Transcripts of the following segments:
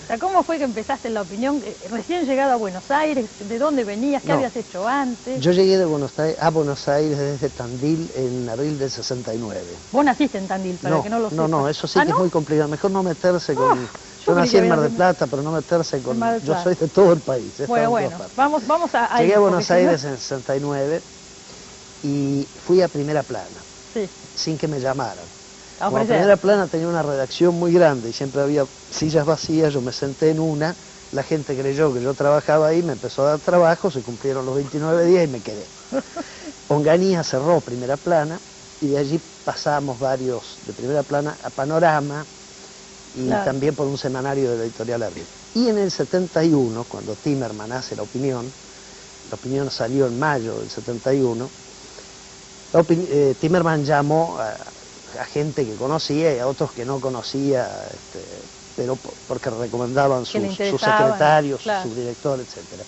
O sea, ¿cómo fue que empezaste en La Opinión? Recién llegado a Buenos Aires, ¿de dónde venías? ¿Qué habías hecho antes? Yo llegué de Buenos Aires desde Tandil en abril del 69. Vos naciste en Tandil, para que no lo sepas. No, eso sí que ¿no? es muy complicado. Mejor no meterse con... Yo creí nací que en Mar habías del Plata, pero no meterse con... Mar del Yo Plata. soy de todo el país. Bueno, vamos a Llegué ir, a Buenos porque si Aires no- en el 69 y fui a Primera Plana, Sí, sin que me llamaran. a Como ofrecer. Primera Plana tenía una redacción muy grande y siempre había sillas vacías, yo me senté en una, la gente creyó que yo trabajaba ahí, me empezó a dar trabajo, se cumplieron los 29 días y me quedé. Onganía cerró Primera Plana y de allí pasamos varios de Primera Plana a Panorama y Claro. también por un semanario de la editorial Abril. Y en el 71, cuando Timerman hace La Opinión salió en mayo del 71, Timerman llamó a gente que conocía y a otros que no conocía, pero porque recomendaban sus secretarios, claro. sus subdirectores, etc.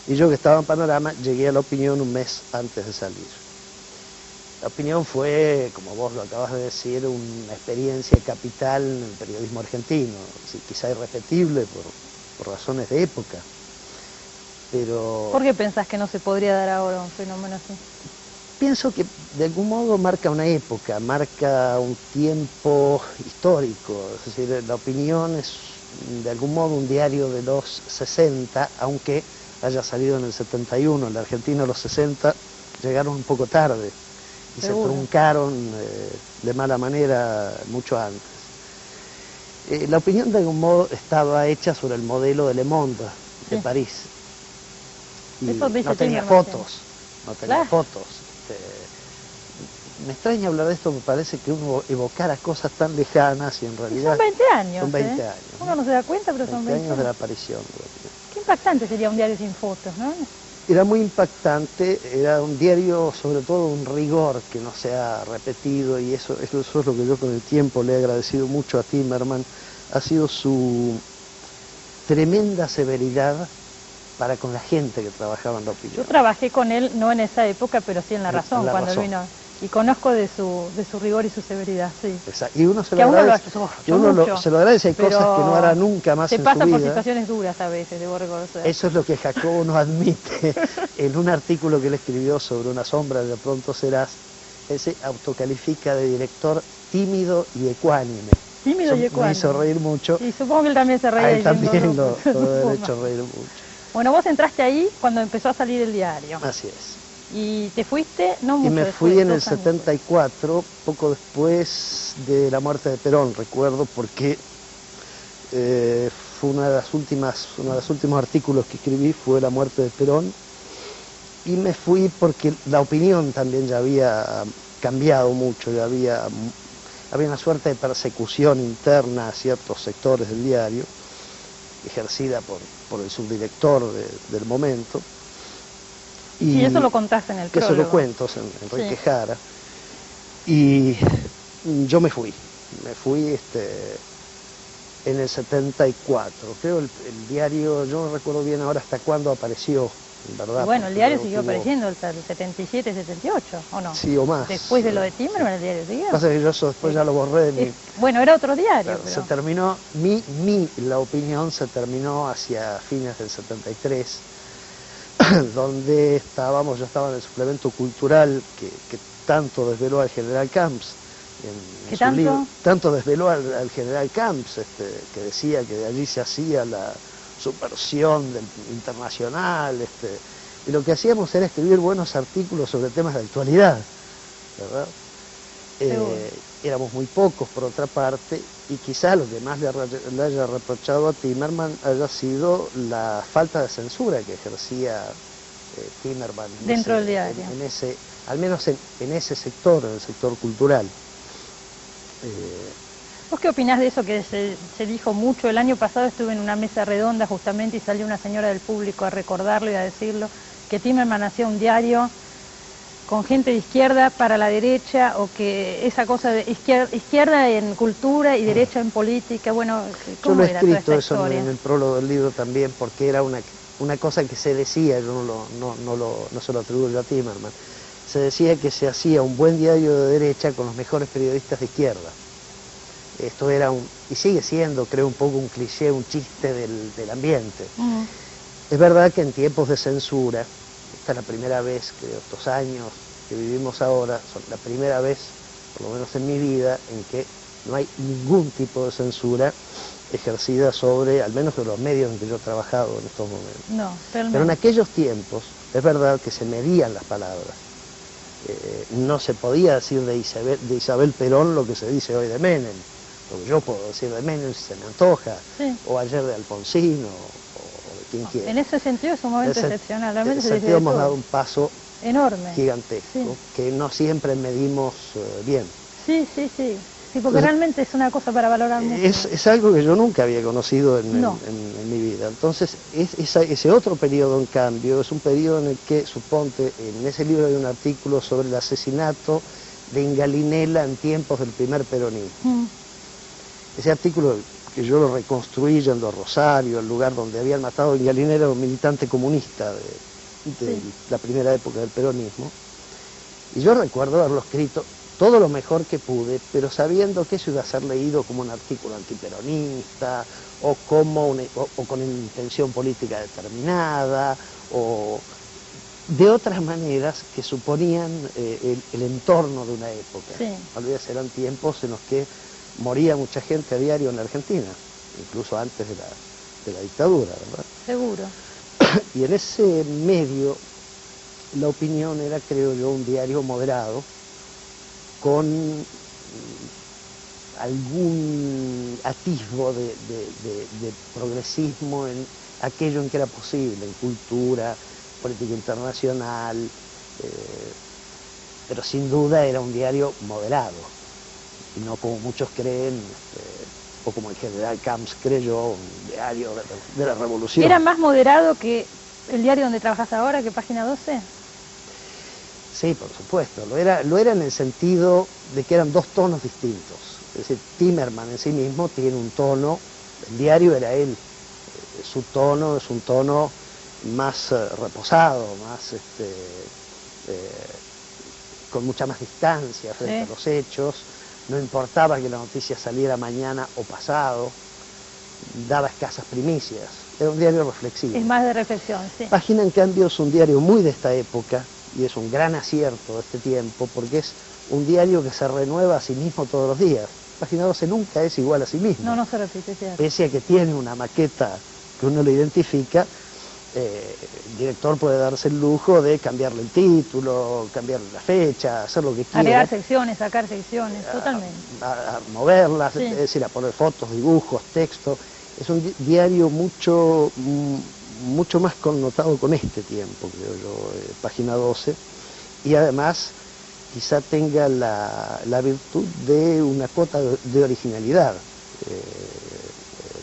Y yo, que estaba en Panorama, llegué a La Opinión un mes antes de salir. La Opinión fue, como vos lo acabas de decir, una experiencia capital en el periodismo argentino, quizá irrepetible por razones de época. Pero ¿Por qué pensás que no se podría dar ahora un fenómeno así? pienso que de algún modo marca una época, marca un tiempo histórico. Es decir, La Opinión es de algún modo un diario de los 60, aunque haya salido en el 71. En la Argentina los 60 llegaron un poco tarde y Seguro. se truncaron de mala manera mucho antes. La Opinión de algún modo estaba hecha sobre el modelo de Le Monde de Sí. París. Y Eso dice no tenía Timerman, fotos, no tenía Claro. fotos. Me extraña hablar de esto, me parece que uno evocara cosas tan lejanas y en Y realidad... son 20 años, Son 20 años. Uno no se da cuenta, pero son 20 años de la años. aparición de La Opinión. Qué impactante sería un diario sin fotos, ¿no? Era muy impactante, era un diario sobre todo un rigor que no se ha repetido, y eso es lo que yo con el tiempo le he agradecido mucho a Timerman, ha sido su tremenda severidad para con la gente que trabajaba en La Opinión. Yo trabajé con él, no en esa época, pero sí en La Razón, En La cuando Razón. él vino. Y conozco de su rigor y su severidad, sí. Exacto. Y uno se Que lo a uno agradece, se lo agradece, hay pero cosas que no hará nunca más se en pasa su por vida. situaciones duras a veces, debo reconocer. Eso es lo que Jacobo nos admite en un artículo que él escribió sobre Una sombra de pronto serás. Él se autocalifica de director tímido y ecuánime. Tímido y Me ecuánime. hizo reír mucho. Y supongo que él también se reía. A él diciendo, también no, lo debe haber no, hecho reír mucho. Bueno, vos entraste ahí cuando empezó a salir el diario. Así es. Y te fuiste, no Y mucho me después, fui en el 2 años 74, poco después de la muerte de Perón, recuerdo, porque fue uno de los últimos artículos que escribí fue la muerte de Perón, y me fui porque La Opinión también ya había cambiado mucho, ya había una suerte de persecución interna a ciertos sectores del diario, ejercida por el subdirector del momento. Y eso lo contaste en el prólogo. Eso lo cuento, Enrique Sí. Jara. Y yo me fui en el 74. Creo el diario, yo no recuerdo bien ahora hasta cuándo apareció, en verdad. Y bueno, el porque diario luego siguió tuvo... apareciendo hasta el 77, 78, ¿o no? Sí, o más. Después de lo de Timerman, el diario siguió. Pasa que yo eso después ya lo borré de mi... Bueno, era otro diario, Claro, pero... se terminó, La Opinión se terminó hacia fines del 73, donde yo estaba en el suplemento cultural que tanto desveló al general Camps. ¿Qué tanto? Tanto desveló al general Camps, que decía que de allí se hacía la subversión internacional, y lo que hacíamos era escribir buenos artículos sobre temas de actualidad, ¿verdad? Éramos muy pocos, por otra parte, y quizá lo que más le haya reprochado a Timerman haya sido la falta de censura que ejercía Timerman dentro del diario. al menos en ese sector, en el sector cultural. ¿Vos qué opinás de eso que se dijo mucho? El año pasado estuve en una mesa redonda justamente y salió una señora del público a recordarlo y a decirlo, que Timerman hacía un diario con gente de izquierda para la derecha, o que esa cosa de izquierda en cultura y derecha en política, bueno, ¿cómo era toda esta historia? Yo lo he escrito eso en el prólogo del libro también, porque era una cosa que se decía, yo no se lo atribuyo a Timerman, se decía que se hacía un buen diario de derecha con los mejores periodistas de izquierda. Esto era y sigue siendo, creo, un poco un cliché, un chiste del ambiente. Es verdad que en tiempos de censura, esta es la primera vez, creo, estos años que vivimos ahora, son la primera vez, por lo menos en mi vida, en que no hay ningún tipo de censura ejercida sobre, al menos de los medios en que yo he trabajado en estos momentos. No, pero en aquellos tiempos, es verdad que se medían las palabras. No se podía decir de Isabel Perón lo que se dice hoy de Menem. Lo que yo puedo decir de Menem si se me antoja, sí. O ayer de Alfonsín, o de quien quiera. En ese sentido es un momento excepcional. En ese sentido hemos dado un paso enorme, gigantesco, sí. Que no siempre medimos bien. Sí, sí, sí. Sí, porque realmente es una cosa para valorar mucho. Es algo que yo nunca había conocido en mi vida. Entonces, ese otro periodo, en cambio, es un periodo en el que, suponte, en ese libro hay un artículo sobre el asesinato de Ingalinela en tiempos del primer peronismo. Ese artículo, que yo lo reconstruí yendo a Rosario, el lugar donde habían matado a Ingalinela, era un militante comunista de la primera época del peronismo. Y yo recuerdo haberlo escrito todo lo mejor que pude, pero sabiendo que eso iba a ser leído como un artículo antiperonista, o con una intención política determinada, o de otras maneras que suponían el entorno de una época. Sí. Tal vez eran tiempos en los que moría mucha gente a diario en la Argentina, incluso antes de la dictadura, ¿verdad? Seguro. Y en ese medio, La Opinión era, creo yo, un diario moderado, con algún atisbo de progresismo en aquello en que era posible, en cultura, política internacional, pero sin duda era un diario moderado, y no como muchos creen, o como el general Camps creyó, un diario de la revolución. ¿Era más moderado que el diario donde trabajas ahora, que Página 12? Sí, por supuesto, lo era en el sentido de que eran dos tonos distintos. Es decir, Timerman en sí mismo tiene un tono, el diario era él, su tono es un tono más reposado, más con mucha más distancia frente a los hechos, no importaba que la noticia saliera mañana o pasado, daba escasas primicias, era un diario reflexivo. Es más de reflexión, sí. Página, en cambio, es un diario muy de esta época, y es un gran acierto de este tiempo, porque es un diario que se renueva a sí mismo todos los días. Página 12 nunca es igual a sí mismo. No, no se repite, cierto. Pese a que tiene una maqueta que uno lo identifica, el director puede darse el lujo de cambiarle el título, cambiarle la fecha, hacer lo que quiera. Agregar secciones, sacar secciones, totalmente. A moverlas, sí. Es decir, a poner fotos, dibujos, texto. Es un diario mucho más connotado con este tiempo, creo yo, Página 12, y además quizá tenga la virtud de una cuota de originalidad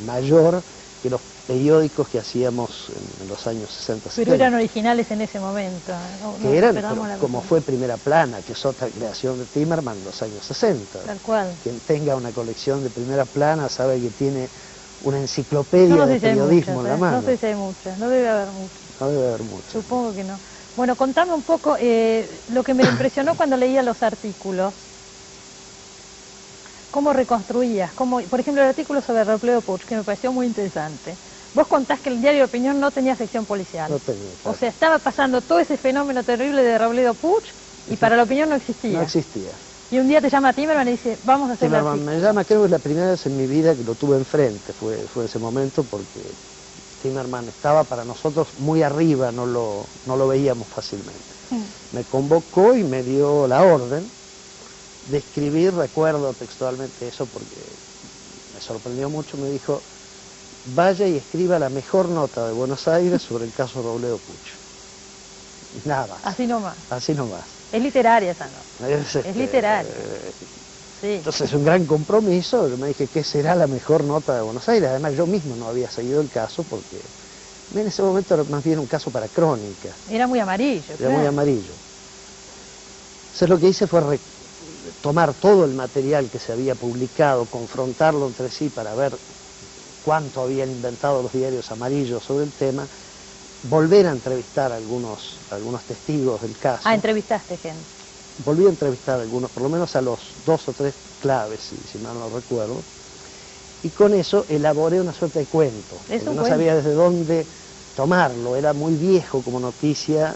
mayor que los periódicos que hacíamos en los años 60. Pero 70. eran originales en ese momento. Que eran, como fue Primera Plana, que es otra creación de Timerman en los años 60. Tal cual. Quien tenga una colección de Primera Plana sabe que tiene una enciclopedia de periodismo en la mano. No sé si hay muchas, no debe haber muchas. No debe haber muchas. Supongo que no. Bueno, contame un poco lo que me impresionó cuando leía los artículos. ¿Cómo reconstruías? Por ejemplo, el artículo sobre Robledo Puch, que me pareció muy interesante. Vos contás que el diario de Opinión no tenía sección policial. No tenía, claro. O sea, estaba pasando todo ese fenómeno terrible de Robledo Puch y para la Opinión no existía. No existía. Y un día te llama Timerman y dice, vamos a hacer el artículo. Me llama, creo que es la primera vez en mi vida que lo tuve enfrente, fue ese momento, porque Timerman estaba para nosotros muy arriba, no lo veíamos fácilmente. Me convocó y me dio la orden de escribir, recuerdo textualmente eso porque me sorprendió mucho, me dijo, vaya y escriba la mejor nota de Buenos Aires sobre el caso Robledo Puch. Nada más. Así nomás. Así nomás. Es literaria esa nota. Es literaria. Sí. Entonces, un gran compromiso. Yo me dije, ¿qué será la mejor nota de Buenos Aires? Además, yo mismo no había seguido el caso porque en ese momento era más bien un caso para Crónica. Era muy amarillo. Era muy amarillo. Entonces, lo que hice fue tomar todo el material que se había publicado, confrontarlo entre sí para ver cuánto habían inventado los diarios amarillos sobre el tema, volver a entrevistar a algunos testigos del caso. Ah, entrevistaste gente. Volví a entrevistar a algunos, por lo menos a los 2 o 3 claves, si mal no recuerdo, y con eso elaboré una suerte de cuento, porque no sabía desde dónde tomarlo, era muy viejo como noticia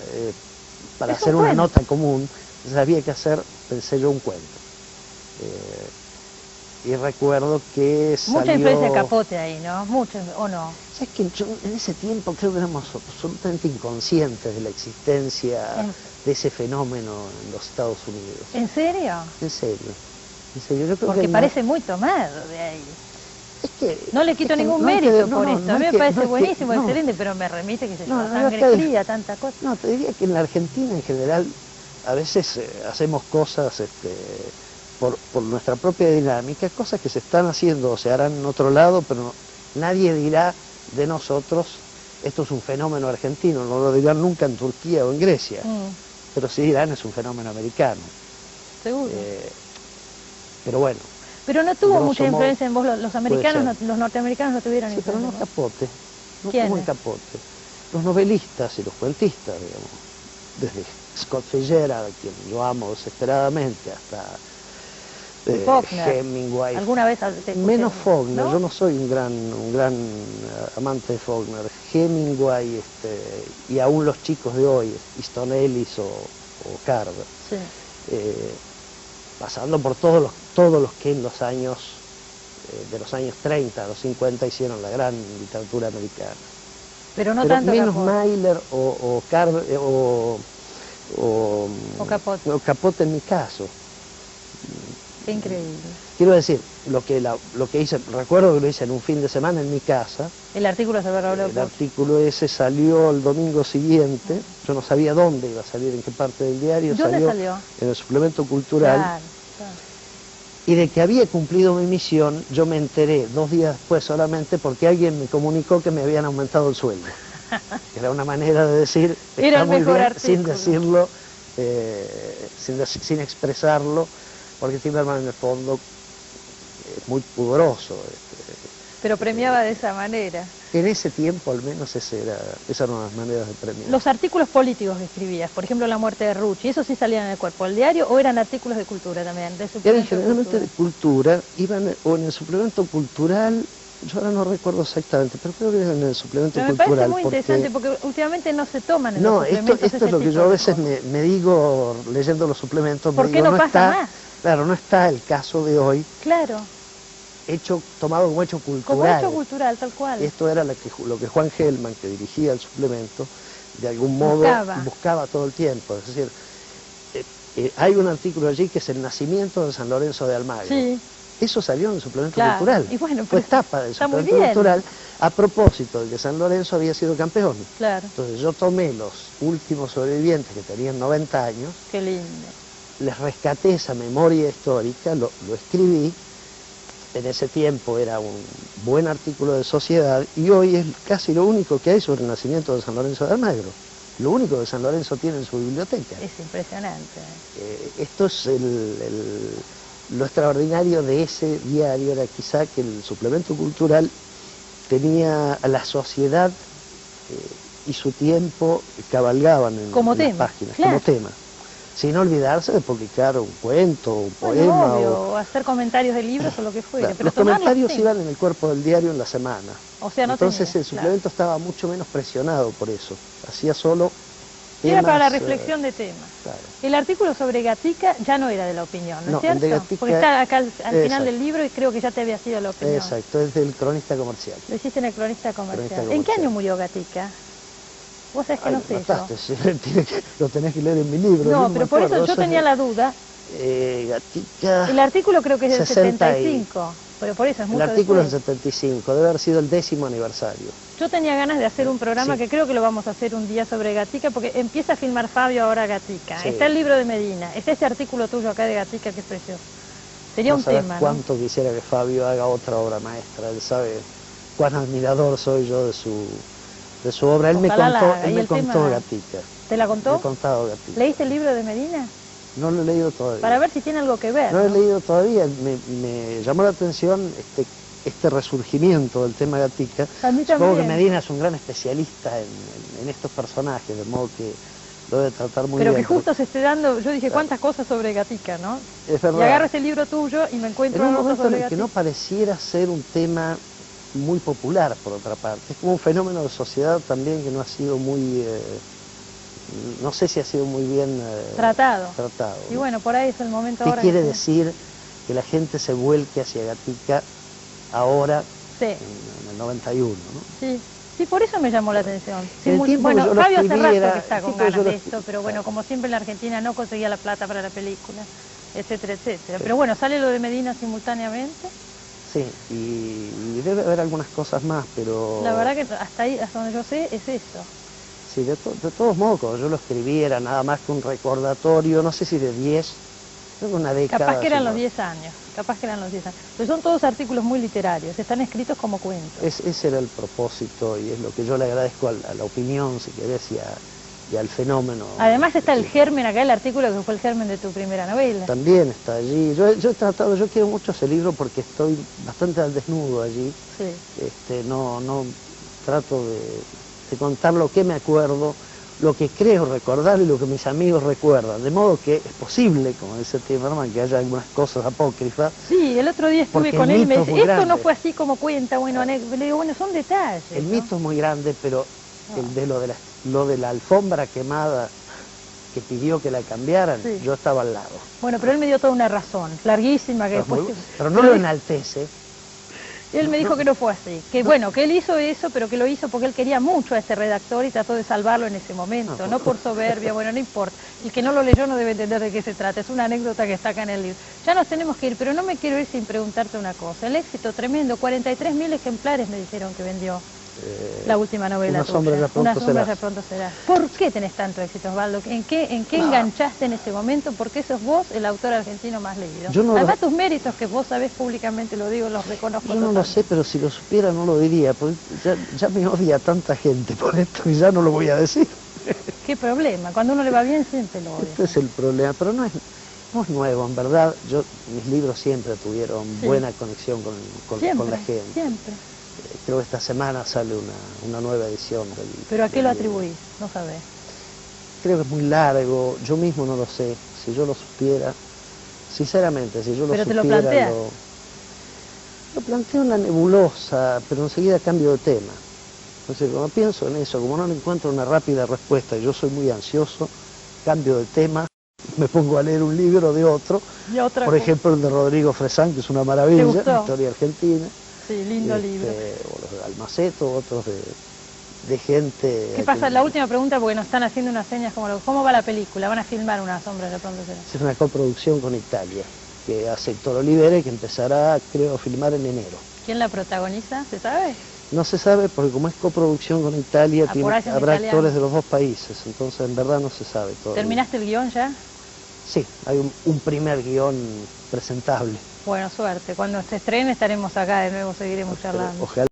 para hacer una nota común, entonces había que hacer, pensé yo, un cuento. Y recuerdo que salió... Mucha influencia de Capote ahí, ¿no? Mucho, ¿o no? ¿Sabes que yo en ese tiempo creo que éramos absolutamente inconscientes de la existencia de ese fenómeno en los Estados Unidos? ¿En serio? En serio. En serio. Yo creo porque que parece muy tomado de ahí. Es que, no le quito ningún mérito por esto, a mí me parece buenísimo, excelente, pero me remite que se llama sangre fría, tanta cosa. No, te diría que en la Argentina en general a veces hacemos cosas por nuestra propia dinámica, cosas que se están haciendo o se harán en otro lado, pero nadie dirá de nosotros, esto es un fenómeno argentino, no lo dirán nunca en Turquía o en Grecia, pero sí dirán, es un fenómeno americano. Seguro. Pero bueno. Pero no tuvo mucha influencia en vos, los americanos, los norteamericanos no tuvieron influencia. Pero no Capote, no ¿Quién? como en Capote. Los novelistas y los cuentistas, digamos, desde Scott Fitzgerald, a quien yo amo desesperadamente, hasta Hemingway. ¿Alguna vez te escuché? Menos Faulkner, ¿no? Yo no soy un gran amante de Faulkner. Hemingway y aún los chicos de hoy, Easton Ellis o Carver. Sí. Pasando por todos los que en los años, de los años 30 a los 50 hicieron la gran literatura americana. Pero no tanto menos Capote. Mailer o Carver o Capote. O Capote en mi caso. Qué increíble. Quiero decir, lo que hice, recuerdo que lo hice en un fin de semana en mi casa. El artículo sobre Raúl. El artículo ese salió el domingo siguiente, yo no sabía dónde iba a salir, en qué parte del diario. ¿Dónde salió? En el suplemento cultural. Claro. Y de que había cumplido mi misión, yo me enteré 2 días después solamente porque alguien me comunicó que me habían aumentado el sueldo. Era una manera de decir, era el mejor artículo. Sin decirlo, sin expresarlo, porque Timerman en el fondo es muy pudoroso. Pero premiaba de esa manera. En ese tiempo al menos esas eran las maneras de premiar. Los artículos políticos que escribías, por ejemplo la muerte de Rucci, ¿esos sí salían en el Cuerpo del Diario o eran artículos de cultura también? Eran generalmente de cultura, iban o en el suplemento cultural, yo ahora no recuerdo exactamente, pero creo que eran en el suplemento cultural. Me parece muy interesante porque últimamente no se toman en los suplementos. Esto es lo que yo a veces me digo leyendo los suplementos. ¿Por qué no pasa más? Claro, no está el caso de hoy. Claro. Tomado como hecho cultural. Como hecho cultural, tal cual. Esto era lo que Juan Gelman, que dirigía el suplemento, de algún modo buscaba todo el tiempo. Es decir, hay un artículo allí que es el nacimiento de San Lorenzo de Almagro. Sí. Eso salió en el suplemento cultural. Y bueno, fue tapa del suplemento cultural a propósito de que San Lorenzo había sido campeón. Claro. Entonces yo tomé los últimos sobrevivientes que tenían 90 años. Qué lindo. Les rescaté esa memoria histórica, lo escribí. En ese tiempo era un buen artículo de Sociedad y hoy es casi lo único que hay sobre el nacimiento de San Lorenzo de Almagro. Lo único que San Lorenzo tiene en su biblioteca. Es impresionante. Esto es lo extraordinario de ese diario, era quizá que el suplemento cultural tenía a la sociedad y su tiempo cabalgaban en las páginas, como tema. Sin olvidarse de publicar un cuento, un poema. O hacer comentarios de libros o lo que fuera. Los comentarios iban en el Cuerpo del Diario en la semana. O sea, entonces el suplemento estaba mucho menos presionado por eso. Hacía solo temas. Era para la reflexión de temas. Claro. El artículo sobre Gatica ya no era de la opinión, ¿no es cierto? El de Gatica, porque está acá al final del libro y creo que ya te había sido la opinión. Exacto, es del Cronista Comercial. Lo hiciste en el Cronista Comercial. ¿En qué año murió Gatica? Vos sabés que no sé eso. Lo tenés que leer en mi libro. No, pero por eso yo tenía la duda. Gatica... El artículo creo que es del 75, pero por eso es mucho El artículo después. es del 75, debe haber sido el 10º aniversario. Yo tenía ganas de hacer un programa que creo que lo vamos a hacer un día sobre Gatica, porque empieza a filmar Fabio ahora Gatica. Está el libro de Medina, está este artículo tuyo acá de Gatica que es precioso. Sería un tema, cuánto quisiera que Fabio haga otra obra maestra, él sabe cuán admirador soy yo de su obra. Él me contó Gatica. ¿Te la contó? Me ha contado Gatica. ¿Leíste el libro de Medina? No lo he leído todavía. Para ver si tiene algo que ver. No lo he leído todavía. Me llamó la atención este resurgimiento del tema Gatica. A mí Supongo también. que Medina es un gran especialista en estos personajes, de modo que lo debe tratar muy Pero bien. que justo se esté dando, yo dije, Claro. ¿cuántas cosas sobre Gatica, no? Es verdad. Y agarro este libro tuyo y me encuentro En un algo momento sobre en el que Gatica. no pareciera ser un tema muy popular, por otra parte. Es como un fenómeno de sociedad también que no ha sido muy, no sé si ha sido muy bien Tratado. tratado, Y ¿no? bueno, por ahí es el momento ¿Qué ahora. quiere que decir que la gente se vuelque hacia Gatica ahora, sí, en el 91, ¿no? sí. Sí, por eso me llamó la atención. En el tiempo que Bueno, yo lo Fabio hace escribí rato era- que está el con tiempo que yo ganas lo de esto, pero bueno, claro. como siempre en la Argentina no conseguía la plata para la película, etcétera, etcétera. Pero bueno, sale lo de Medina simultáneamente. Sí, y debe haber algunas cosas más, pero... La verdad que hasta ahí, hasta donde yo sé, es eso. Sí, de todos modos, cuando yo lo escribí era nada más que un recordatorio, no sé si de 10, creo que una década. Capaz que eran los seguro. 10 años, capaz que eran los 10 años. Pero son todos artículos muy literarios, están escritos como cuentos. Ese era el propósito y es lo que yo le agradezco a la opinión, si querés, y al fenómeno. Además está el germen acá, el artículo que fue el germen de tu primera novela. También está allí. Yo he tratado, yo quiero mucho ese libro porque estoy bastante al desnudo allí. Sí. No trato de contar lo que me acuerdo, lo que creo recordar y lo que mis amigos recuerdan. De modo que es posible, como dice Timerman, que haya algunas cosas apócrifas. Sí, el otro día estuve Porque con el él y me mito es dice, muy esto no grande. fue así como cuenta, bueno, le digo, bueno, son detalles. El ¿no? mito es muy grande, pero el de lo de la alfombra quemada que pidió que la cambiaran, Sí. yo estaba al lado. Bueno, pero él me dio toda una razón, larguísima, que después... Pero no lo enaltece. Él me dijo que no fue así, que bueno, que él hizo eso, pero que lo hizo porque él quería mucho a ese redactor y trató de salvarlo en ese momento, no por soberbia, bueno, no importa. El que no lo leyó no debe entender de qué se trata, es una anécdota que está acá en el libro. Ya nos tenemos que ir, pero no me quiero ir sin preguntarte una cosa. El éxito tremendo, 43.000 ejemplares me dijeron que vendió la última novela Una sombra tuya. ya pronto Una sombra serás. ya pronto será. ¿Por qué tenés tanto éxito, Osvaldo? ¿En qué enganchaste en ese momento? ¿Por qué sos vos el autor argentino más leído? Yo no Además tus méritos, que vos sabés públicamente, lo digo, los reconozco Yo no lo totalmente. sé, pero si lo supiera no lo diría, porque ya me odia tanta gente por esto y ya no lo voy a decir. ¿Qué problema? Cuando uno le va bien siempre lo odia. Este es el problema, pero no es nuevo, en verdad. Mis libros siempre tuvieron Sí. buena conexión con la gente. Siempre. Creo que esta semana sale una nueva edición del... ¿Pero a qué del lo libro. atribuís? No sabés. Creo que es muy largo, yo mismo no lo sé. Si yo lo supiera, sinceramente, si yo lo ¿Pero te supiera... lo planteas? Lo planteo en la nebulosa, pero enseguida cambio de tema. Entonces, cuando pienso en eso, como no le encuentro una rápida respuesta, y yo soy muy ansioso, cambio de tema, me pongo a leer un libro de otro, Y otra por cosa. ejemplo el de Rodrigo Fresán, que es una maravilla, ¿Te gustó? historia argentina. Sí, lindo libro. O los de Almaceto, otros de gente... ¿Qué pasa? La última pregunta, porque nos están haciendo unas señas como ¿cómo va la película? ¿Van a filmar Una sombra de pronto será? Es una coproducción con Italia, que hace Héctor Olivera y que empezará, creo, a filmar en enero. ¿Quién la protagoniza? ¿Se sabe? No se sabe porque como es coproducción con Italia, Por ahí son habrá italianos. actores de los dos países, entonces en verdad no se sabe todavía. ¿Terminaste el guión ya? Sí, hay un primer guión presentable. Bueno, suerte. Cuando se estrene estaremos acá de nuevo, seguiremos charlando. Ojalá.